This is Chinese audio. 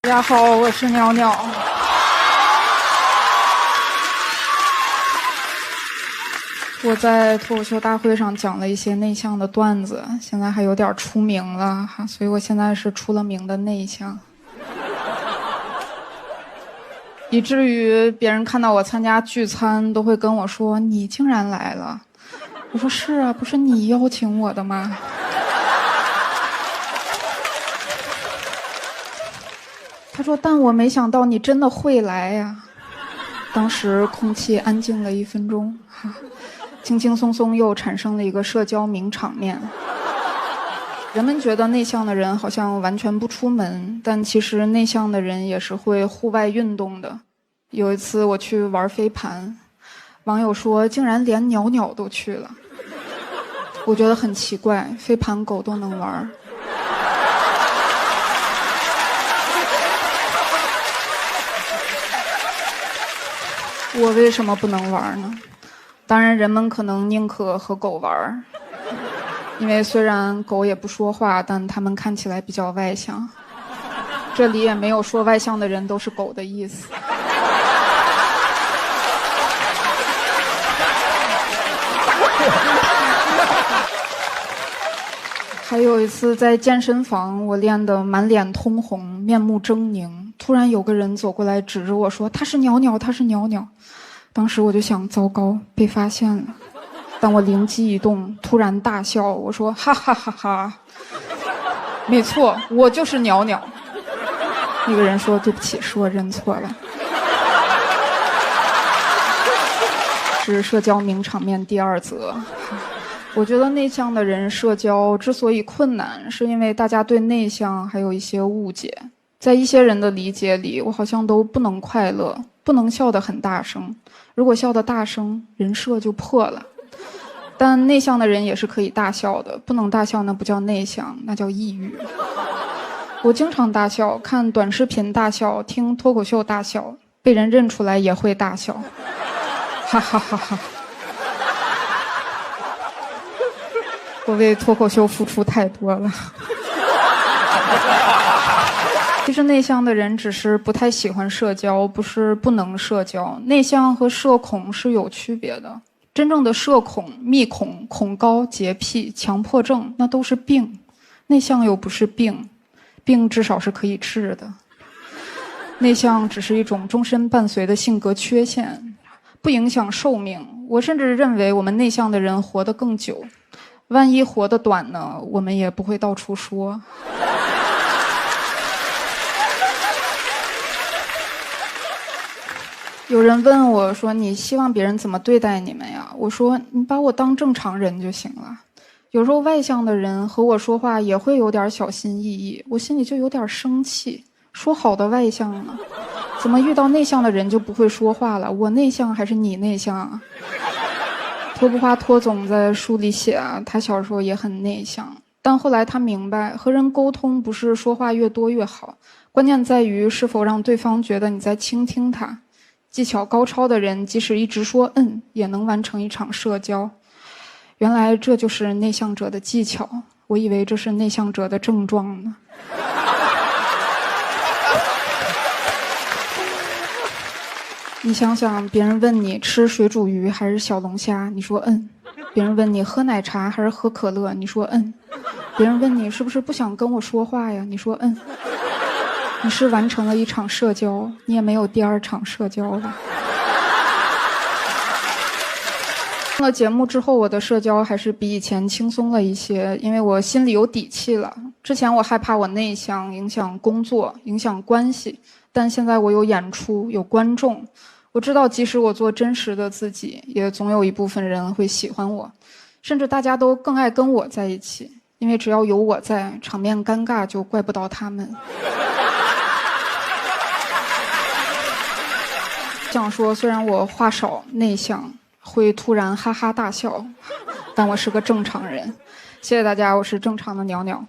大家好，我是鸟鸟。我在脱口秀大会上讲了一些内向的段子，现在还有点出名了，所以我现在是出了名的内向，以至于别人看到我参加聚餐都会跟我说：“你竟然来了。”我说：“是啊，不是你邀请我的吗？”他说：“但我没想到你真的会来呀。”当时空气安静了1分钟，轻轻松松又产生了一个社交名场面。人们觉得内向的人好像完全不出门，但其实内向的人也是会户外运动的。有一次我去玩飞盘，网友说竟然连鸟鸟都去了，我觉得很奇怪，飞盘狗都能玩。我为什么不能玩呢？当然人们可能宁可和狗玩，因为虽然狗也不说话，但它们看起来比较外向。这里也没有说外向的人都是狗的意思。还有一次在健身房，我练得满脸通红，面目狰狞，突然有个人走过来指着我说：“他是鸟鸟，他是鸟鸟。”当时我就想，糟糕，被发现了。但我灵机一动，突然大笑，我说：“哈哈哈哈，没错，我就是鸟鸟。”那个人说：“对不起，是我认错了。”是社交名场面第2则。我觉得内向的人社交之所以困难，是因为大家对内向还有一些误解。在一些人的理解里，我好像都不能快乐，不能笑得很大声。如果笑得大声，人设就破了。但内向的人也是可以大笑的，不能大笑那不叫内向，那叫抑郁。我经常大笑，看短视频大笑，听脱口秀大笑，被人认出来也会大笑，哈哈哈哈。我为脱口秀付出太多了。其实内向的人只是不太喜欢社交，不是不能社交。内向和社恐是有区别的。真正的社恐、密恐、恐高、洁癖、强迫症，那都是病。内向又不是病，病至少是可以治的。内向只是一种终身伴随的性格缺陷，不影响寿命。我甚至认为我们内向的人活得更久。万一活得短呢，我们也不会到处说。有人问我说：“你希望别人怎么对待你们呀？”我说：“你把我当正常人就行了。”有时候外向的人和我说话也会有点小心翼翼，我心里就有点生气。说好的外向呢？怎么遇到内向的人就不会说话了？我内向还是你内向啊？托布花托总在书里写他小时候也很内向，但后来他明白，和人沟通不是说话越多越好，关键在于是否让对方觉得你在倾听他。技巧高超的人，即使一直说也能完成一场社交。原来这就是内向者的技巧，我以为这是内向者的症状呢。你想想，别人问你吃水煮鱼还是小龙虾，你说别人问你喝奶茶还是喝可乐，你说别人问你是不是不想跟我说话呀，你说你是完成了一场社交，你也没有第2场社交了。上了节目之后，我的社交还是比以前轻松了一些，因为我心里有底气了。之前我害怕我内向影响工作，影响关系，但现在我有演出，有观众，我知道即使我做真实的自己，也总有一部分人会喜欢我，甚至大家都更爱跟我在一起，因为只要有我在，场面尴尬就怪不到他们。想说，虽然我话少内向，会突然哈哈大笑，但我是个正常人。谢谢大家，我是正常的鸟鸟。